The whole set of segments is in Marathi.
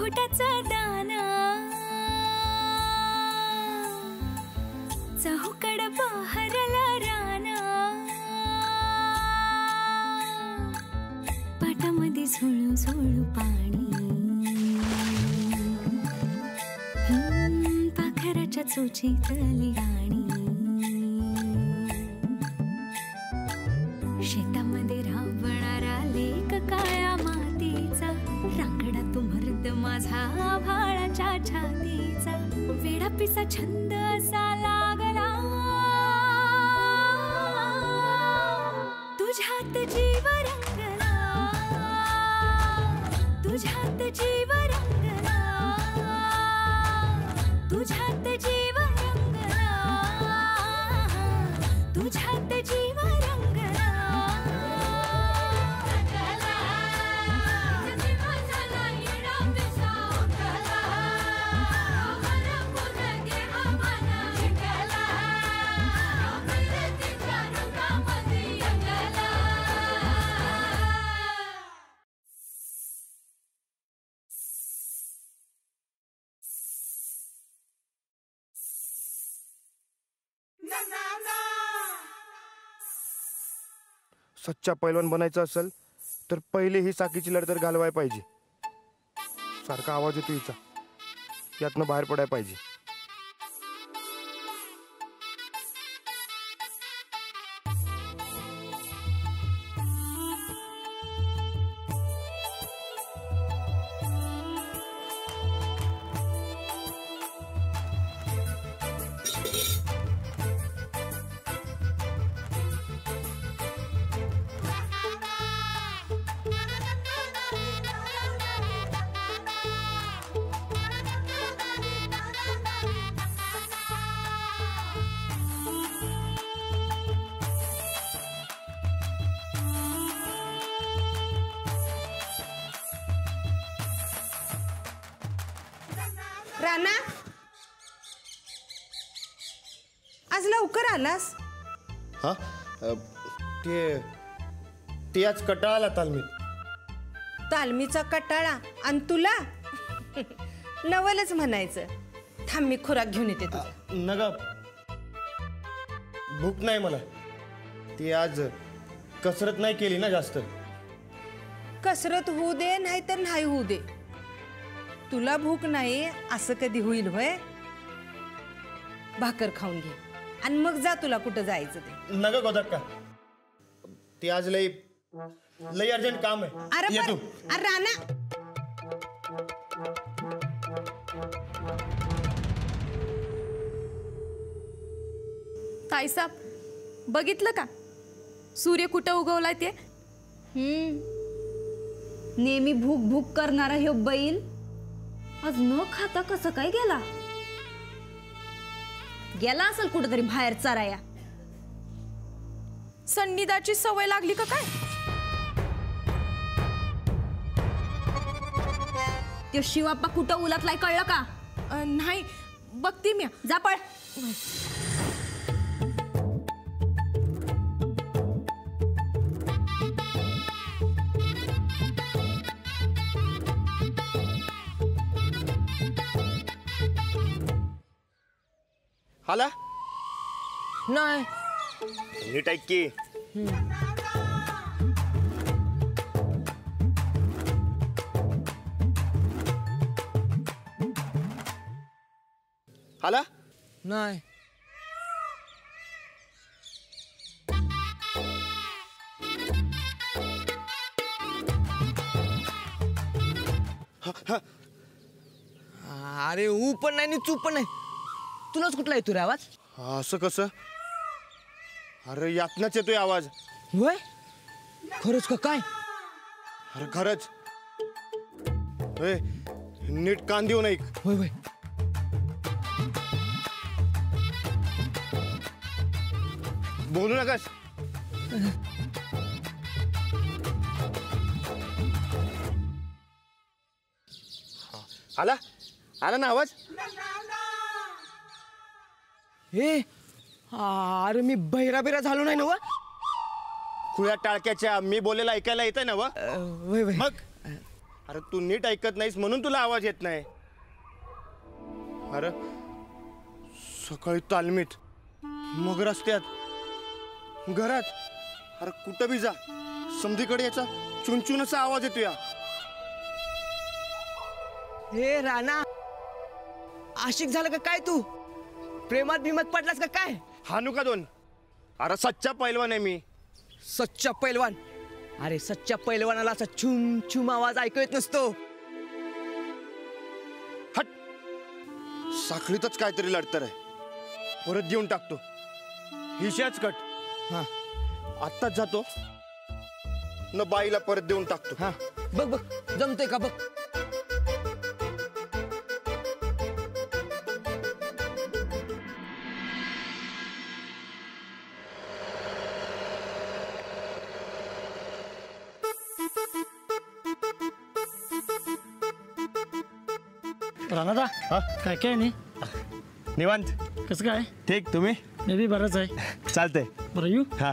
मुकुटाचा दाना चहूकड बहरला राना पाटामध्ये झुळू झुळू पाणी पाखराच्या चोचीतली गाणी शेतामध्ये राबणारा लेक काळ्या मातीचा रांगडा तो मर्द माझा आभाळाच्या छातीचा वेडा पिसा छंद असा लागला तुझ्यात जीव रंगला तुझ्यात जीव रंगला तुझ्यात जीव रंगला तुझ्यात जीव रंगला सच्चा पैलवान बनायचं असेल तर पहिले ही साखीची लढत घालवाय पाहिजे. सारखा आवाज येतो हिचा, यातनं बाहेर पडायला पाहिजे. राणा, आज लवकर आलास? हा, ते आज कटाळाला तालमीत. तालमीचा कटाळा आणि तुला नवलच म्हणायचं. थांब मी खुराक घेऊन येते तुझा. नगा, भूक नाही मला. ती आज कसरत नाही केली ना जास्त. कसरत होऊ दे नाही तर नाही होऊ दे, तुला भूक नाही असं कधी होईल होय? भाकर खाऊन घे आणि मग जा तुला कुठं जायचं ते. नग गोदक्का, ती आज लई अर्जंट काम आहे. अरे राणा, ताईसाब बघितलं का सूर्य कुठं उगवलाय ते? नेहमी भूक भूक करणारा ह्यो बैल आज न खाता कसं काय गेला? गेला असेल कुठेतरी बाहेर चराया. संनिदाची सवय लागली का काय? त्यो शिवाप्पा कुठं उलटलाय कळलं का? नाही, बघते मी. जा पळ. हाला नाही नीट ऐक की. हाला नाही. अरे ऊ पण नाही आणि चू पण नाही. तुलाच कुठला येतो रे आवाज? असं कसं? अरे यातनाच येतोय आवाज. होय, खरंच का काय? अरे खरंच. नीट कान देऊन ऐक. होय होय. बोलू नकास. आला आला ना आवाज? अरे मी बहिरा बिरा झालो नाही ना व? खुळ्या टाळक्याच्या, मी बोलेला ऐकायला येतंय ना व? वय वय. मग अरे तू नीट ऐकत नाहीस म्हणून तुला आवाज येत नाही. अरे सकाळी तालमीत, मग रस्त्यात, घरात, अरे कुठं बी जा समधीकडे याचा चुनचुनचा आवाज येतो या. हे राणा, आशिक झालं का काय तू? प्रेमात भीमात पडलास का काय? हानू का दोन? अरे सच्चा पैलवान आहे मी. सच्चा पैलवान? अरे सच्च्या पैलवानाला असा छुम छुम आवाज ऐकू येत नसतो. हट, साखळीतच काहीतरी लढतर आहे. परत देऊन टाकतो. हिशाच कट. हा आत्ताच जातो न बाईला परत देऊन टाकतो. हा, बघ बघ जमतोय का बघ. राणादा काय काय नाही निवांत. कसं काय? ठीक, तुम्ही? मी बी बरंच आहे. चालतंय. बरं येऊ. हा.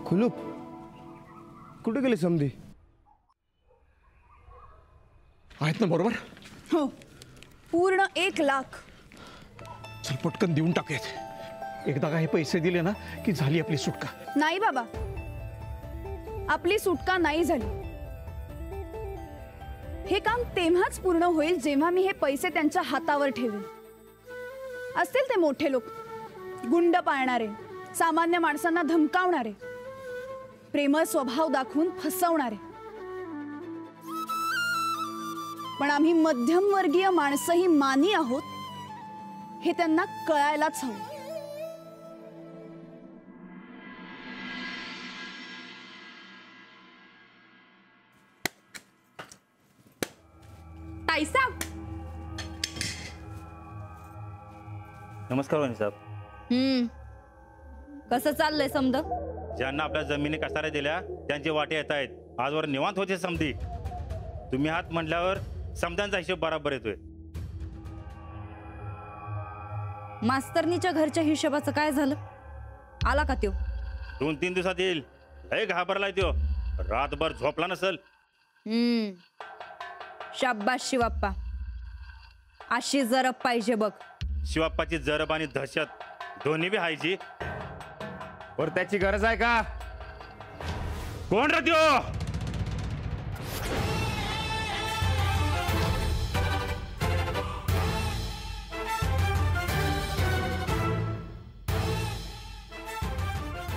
कुलूप कुठे गेले समधी? आहेत ना बरोबर? हो, पूर्ण 1,00,000. चल पटकन देऊन टाकूयात. एकदा का हे पैसे दिले ना की झाली आपली सुटका. नाही बाबा, आपली सुटका नाही झाली. हे काम तेव्हाच पूर्ण होईल जेव्हा मी हे पैसे त्यांच्या हातावर ठेवेन. असतील ते मोठे लोक, गुंड पाळणारे, सामान्य माणसांना धमकावणारे, प्रेमळ स्वभाव दाखवून फसवणारे. पण आम्ही मध्यमवर्गीय माणसंही मानी आहोत हे त्यांना कळायलाच हवं. ताईसाब, नमस्कार वहिनी साहेब. कसं चाललंय समद? ज्यांना आपल्या जमिनी कसाऱ्या दिल्या त्यांचे वाटे येत आहेत. आजवर निवांत होते समधी. तुम्ही हात म्हटल्यावर समध्यांचा हिशोब बराबर येतोय. मास्तरनीच्या घरच्या हिशोबाचं काय झालं? आला का त्यो? 2-3 दिवसात येईल. लय घाबरलाय त्यो. रातभर झोपला नसल. शाब्बास शिवाप्पा, अशी जरब पाहिजे बघ. शिवाप्पाची जरब आणि दहशत दोन्ही बी हायची. वर त्याची गरज आहे का? कोण रे त्यो?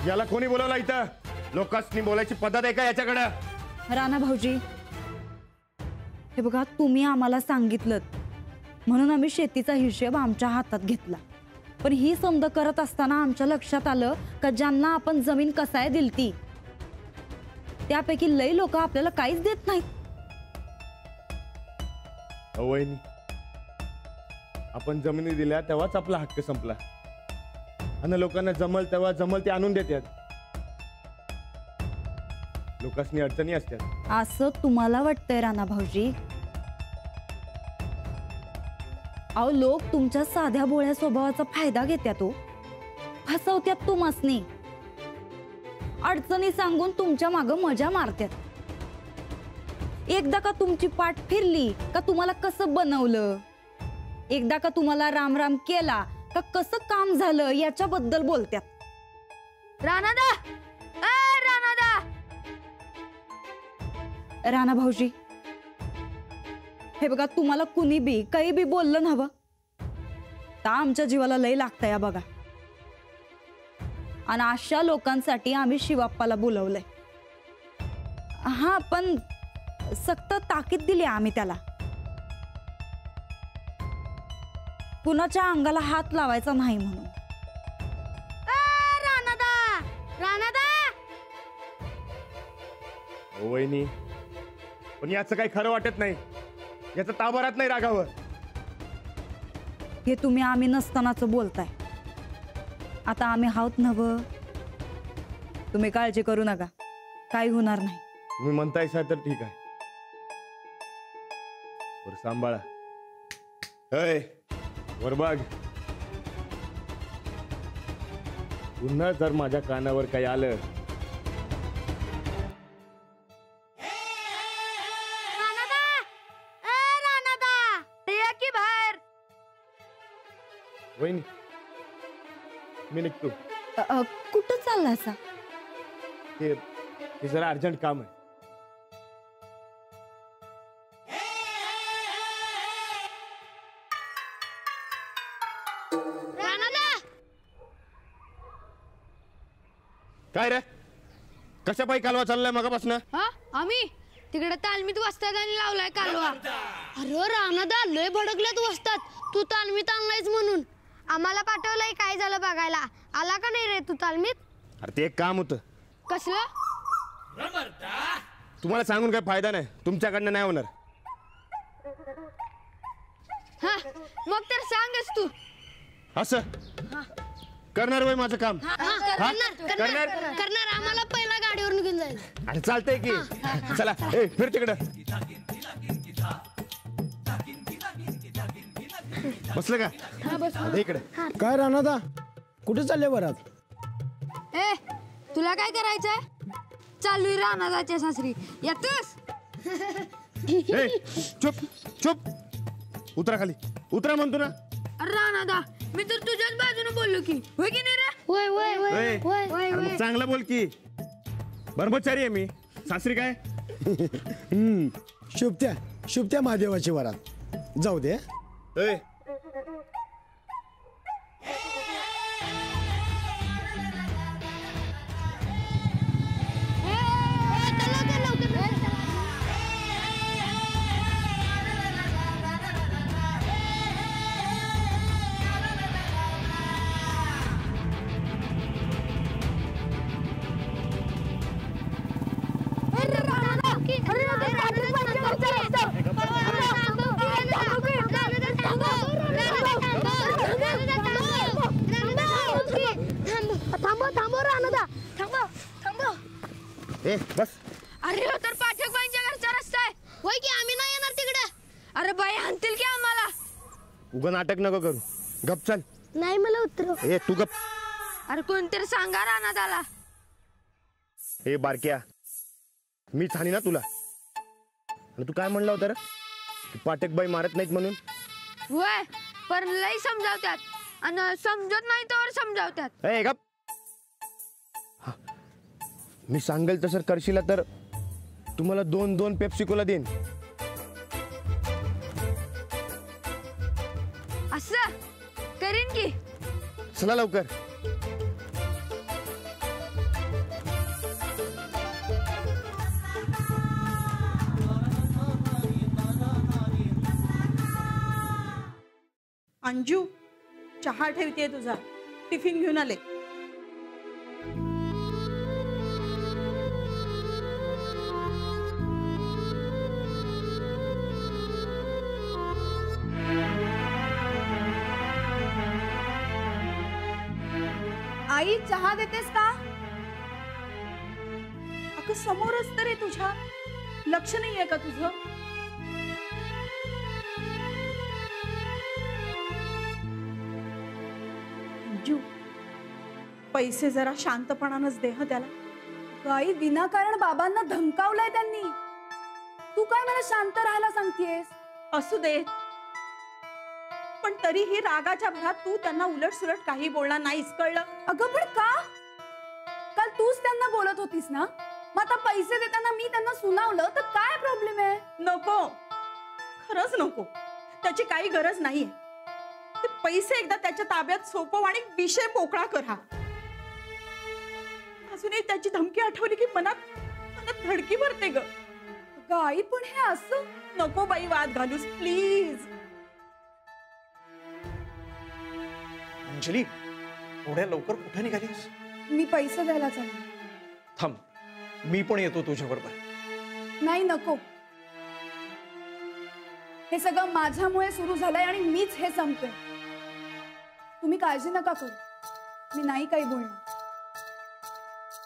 याला कोणी बोलावला इथं? लोकांनी बोलायची पद्धत आहे का याच्याकडं? राणा भाऊजी, हे बघा, तुम्ही आम्हाला सांगितलं म्हणून आम्ही शेतीचा हिशोब आमच्या हातात घेतला. पण ही समज करत असताना आमच्या लक्षात आलं का ज्यांना आपण जमीन कसाय दिलती त्यापैकी लई लोक आपल्याला काहीच देत नाहीत. वहिनी, आपण जमिनी दिल्या तेव्हाच आपला हक्क संपला. आणि लोकांना जमल तेव्हा जमल ते आणून देतात. लोकांनी अडचणी असतात असं तुम्हाला वाटतंय राणा भाऊजी? अहो, लोक तुमच्या साध्या भोळ्या स्वभावाचा फायदा घेतात, फसवत्यात तुम्हासनी. अडचणी सांगून तुमच्या मागं मजा मारतात. एकदा का तुमची पाठ फिरली का तुम्हाला कसं बनवलं, एकदा का तुम्हाला राम राम केला का कसं काम झालं याच्याबद्दल बोलतात. राणादा, राणादा. राणा भाऊजी, हे बघा, तुम्हाला कुणी बी काही बी बोललं ना तर आमच्या जीवाला लय लागतंय बघा. आणि अशा लोकांसाठी आम्ही शिवाप्पाला बोलवलंय. हा, पण सक्त ताकीद दिली आम्ही त्याला. कुणाच्या अंगाला हात लावायचा नाही म्हणून. राणादा, राणादा. वहिनी, पण याचं काही खरं वाटत नाही. याचा ताबा राहत नाही रागावर. हे तुम्ही आम्ही नसतानाच बोलताय. आता आम्ही हाऊत नव, तुम्ही काळजी करू नका, काही होणार नाही. तुम्ही म्हणताय तर ठीक आहे. वर सांभाळा. अय वर बघ. पुन्हा जर माझ्या कानावर काही आलं की बाहेर. वहिनी मी निघतो. कुठं चालला असा? ते जरा अर्जंट काम आहे. काय रे कशा पायी कालवा चाललाय मगापासून? हा आम्ही तिकडे तालमीत वस्तात आणि लावलाय कालवा. अरे रानादा लय भडकल्यात वस्तात. तू तालमीत आणलायच म्हणून आम्हाला पाठवलंय. काय झालं बघायला आला का नाही रे तू तालमीत? अरे ते एक काम होतं. कसलं? तुम्हाला सांगून काय फायदा नाही. तुमच्याकडनं नाही होणार. हा मग तर सांगच तू. असं करणार वय माझं काम? करणार आम्हाला पहिला गाडीवर घेऊन जायचं. अरे चालतंय की. चला ए फिर तिकडं. बसलं का? आता इकडे. काय राणादा कुठे चालले बरात? ए तुला काय करायचंय? चालू रानादाच्या सासरी येतोस? ए चुप चुप. उतरा खाली. उतरा म्हणतो ना. अरे रानादा मी तर तुझ्याच बाजूने बोललो की. होय की नाही रे? होय होय ए, अरे मग चांगलं बोल की. ब्रह्मचारी आहे मी. सासरी काय? शुभत्या महादेवाची वरात. जाऊ दे. ए ए बस. अरे हो तर पाठकबाईंच्या घरचा रस्ता आहे. होय की आम्ही नाही येणार तिकडे. अरे बाई आणतील की आम्हाला. उगा नाटक नको करू. गप चल. नाही मला उतरव. ए तू गप. अरे कोणतरी सांगा रानादाला. ए बारक्या मी छानी ना तुला. आणि तू काय म्हणला होता रे? पाठकबाई मारत नाहीत म्हणून. होय पण लई समजावतात आणि समजत नाही तर समजावतात. ए गप. मी सांगेल तसं करशील तर तुम्हाला 2-2 पेप्सी कोला देईन. असं करीन की. चला लवकर. अंजू चहा ठेवते तुझा. टिफिन घेऊन आले. आई चहा देतेस का? अगं समोरच तर आहे तुझ्या. लक्ष नाहीये का तुझं? अंजू पैसे जरा शांतपणानच दे हं त्याला. आई विनाकारण बाबांना धमकावलंय त्यांनी. तू काय मला शांत राहायला सांगतेस? असू दे पण तरीही रागाच्या भरात तू त्यांना उलट सुलट काही बोलणार नाहीस. कळलं? अगं पण का? काल तूच त्यांना बोलत होतीस ना. मग आता पैसे देताना मी त्यांना सुनावलं तर काय प्रॉब्लेम आहे? नको खरंच नको. त्याची काही गरज नाहीये. ते पैसे एकदा त्याच्या ताब्यात सोपव आणि विषय मोकळा करा. अजूनही त्याची धमकी आठवली की मनात धडकी भरते ग. आई पण हे असं नको बाई वाद घालूस प्लीज. अंजली एवढ्या लवकर कुठे निघालीस? मी पैसे द्यायला चालले. थांब मी पण येतो तुझ्या बरोबर. नाही नको. हे सगळं माझ्यामुळे सुरू झालंय आणि मीच हे संपते. तुम्ही काळजी नका करू. मी नाही काही बोलणार.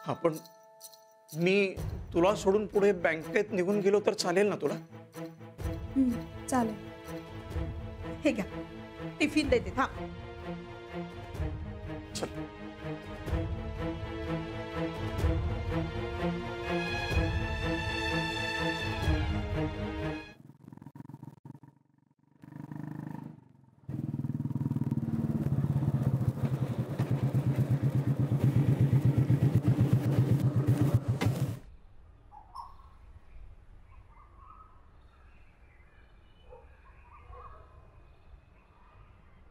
हा पण मी तुला सोडून पुढे बँकेत निघून गेलो तर चालेल ना तुला? चालेल. हे घ्या टिफिन देते. हा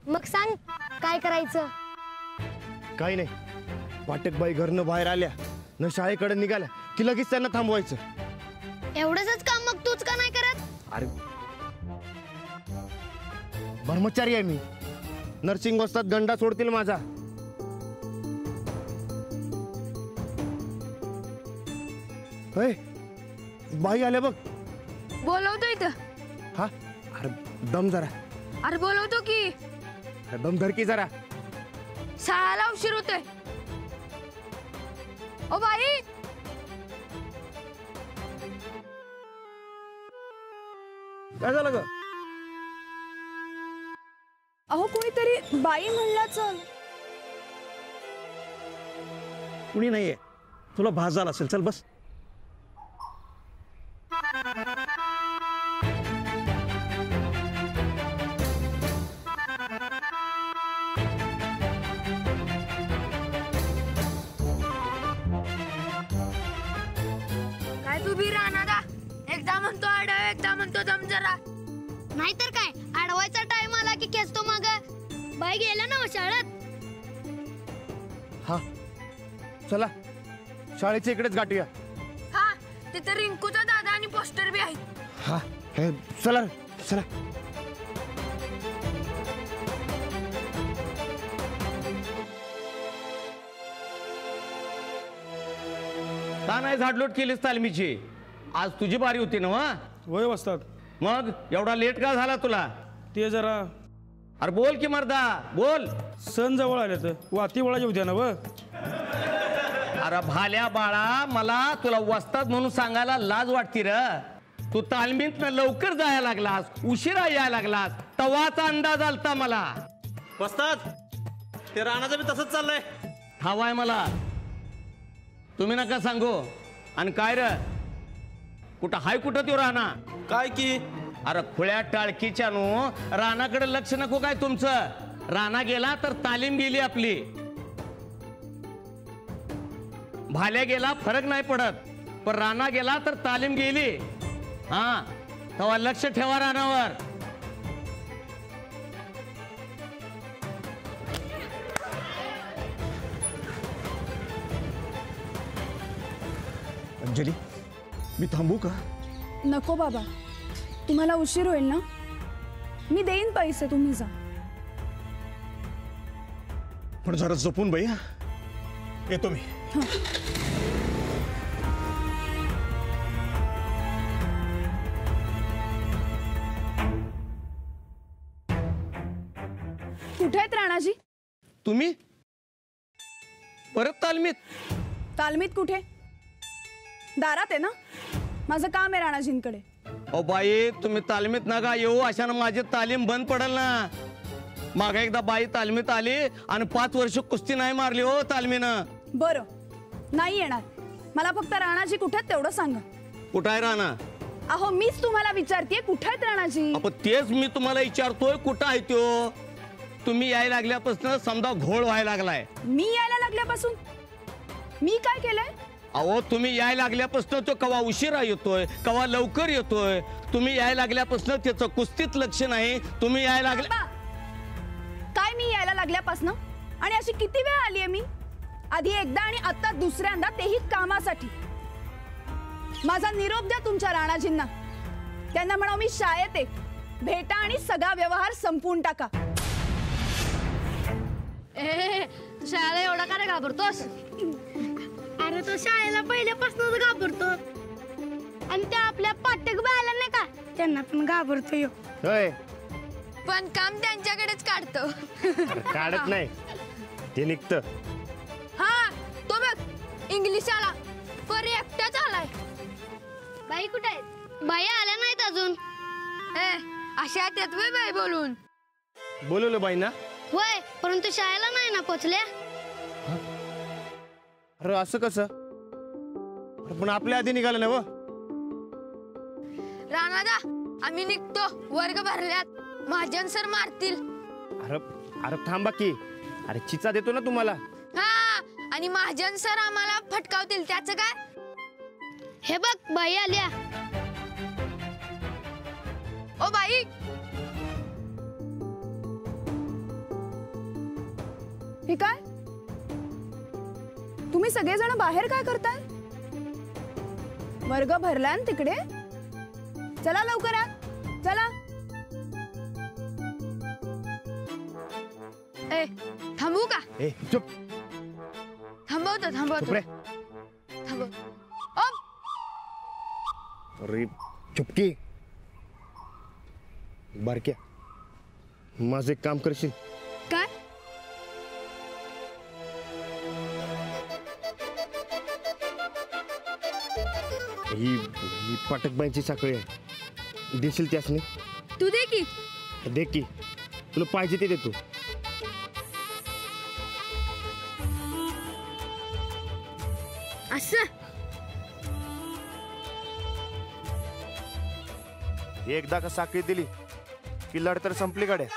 मग सांग काय करायचं. काही नाही, वाटकबाई घरनं बाहेर आल्या न शाळेकडे निघाल्या की लगेच त्यांना थांबवायचं. एवढंच काम मग तूच का नाही करत. अरे ब्रह्मचारी आहे मी, नर्सिंग वस्तात गंडा सोडतील माझा. बाई आल्या बघ. बोलवतो इथं. हा अरे दम जरा. अरे बोलवतो की. दम धर की जरा. शाळेला उशीर होतोय. ओ बाई, काय झालं ग? अहो कोणीतरी बाई म्हणला चल. कुणी नाहीये, तुला भास झाला असेल. चल बस. काय तू बी राहणार. एकदा म्हणतो आडव, एकदा म्हणतो दम जरा. नाहीतर काय, अडवायचा टाइम आला की खेचतो माग. बाई गेला ना शाळेत. हा चला शाळेच्या इकडेच गाठूया. हा तिथे रिंकूचा दादा आणि पोस्टर बी आहेत. हा हे चला चला. का नाही झाडलोट केलीस तालमीची? आज तुझी बारी होती ना. वय वाजतात. मग एवढा लेट का झाला तुला? ते जरा अरे बोल की मर्दा बोल. सण जवळ आले तर वाती वळाच्या उद्या ना. अरे भाल्या बाळा, मला तुला वस्ताद म्हणून सांगायला लाज वाटती र. तू तालमीत लवकर जायला लागलास, उशिरा यायला लागलास, तवाचा अंदाज आलता मला. वस्ताद, ते राणाचं बी तसंच चाललंय. ठावाय मला, तुम्ही नका सांगू. आणि काय र, कुठं हाय कुठं तो राणा? काय की अरे खुळ्या टाळकीच्या नो, रानाकडे लक्ष नको काय तुमचं? राणा गेला तर तालीम गेली आपली. भाल्या गेला फरक नाही पडत, पण राणा गेला तर तालीम गेली. हा तेव्हा लक्ष ठेवा रानावर. अंजली, मी थांबू का? नको बाबा, तुम्हाला उशीर होईल ना. मी देईन पैसे, तुम्ही जा. पण जरा जपून बाई. येतो मी. कुठे आहेत राणाजी? तुम्ही परत तालमीत? तालमीत कुठे? दारात आहे ना. माझं काम आहे राणाजींकडे. ओ बाई, तुम्ही तालमीत नका येऊ, अशानं माझी तालीम बंद पडेल ना. मागे एकदा बाई तालमीत आली आणि 5 वर्ष कुस्ती नाही मारली हो तालमीनं. बरं, नाही येणार. मला फक्त राणाजी कुठे आहेत तेवढं सांगा. कुठं आहे राणा? अहो मीच तुम्हाला विचारतेय कुठे आहेत राणाजी. आपण तेच मी तुम्हाला विचारतोय, कुठं आहे तो? तुम्ही यायला लागल्यापासून समजा घोळ व्हायला लागलाय. मी यायला लागल्यापासून मी काय केलंय? अहो तुम्ही यायला लागल्यापासून तो कवा उशिरा येतोय, कवा लवकर येतोय. तुम्ही यायला लागल्यापासून त्याचं कुस्तीत लक्ष नाही. तुम्ही यायला लागल्या काय? मी यायला लागल्यापासून आणि अशी किती वेळ आलीये मी? आधी एकदा आणि आता दुसऱ्यांदा, तेही कामासाठी. माझा निरोप द्या तुमच्या राणाजींना. त्यांना म्हणा मी शाळेत आहे, भेटा आणि सगळा व्यवहार संपवून टाका. शाळेला एवढा का घाबरतोस? अरे तो शाळेला पहिल्यापासूनच घाबरतो. आणि त्या आपल्या पाटक बाळाला नाही का, त्यांना पण घाबरतो. पण काम त्यांच्याकडेच काढतो. काढत नाही, ते निघतं. हा तो बघ इंग्लिश आला, पर एकटाच आलाय. बाई कुठे आहेत? बाई आल्या नाहीत अजून. अशा त्यात वय बाई बोलून बोलवलं बाई ना? होय, परंतु शाळेला नाही ना पोचल्या. अरे असं कसं? अरे पण आपल्या आधी निघालं ना व. राणादा, आम्ही निघतो. वर्ग भरल्यात. महाजन सर मारतील. अरे अरे थांबा की. अरे चिचा देतो ना तुम्हाला. हा, आणि महाजन सर आम्हाला फटकावतील. त्याचं काय? हे बघ, बाई आल्या. ओ बाई, हे काय? तुम्ही सगळेजण बाहेर काय करताय? वर्ग भरला ना तिकडे. चला लवकर या. चला. ए, थांबू का? ए चुप. थांबवतो चुप रे. थांबव. अरे चुपकी. बारक्या, माझं एक काम करशील? काय? ही पाटकबाईंची साखळी आहे. देशील त्यासनी? तू दे की. दे की. तुला पाहिजे ते देतो. असं एकदा का साखळी दिली की लढ तर संपली गाड्या.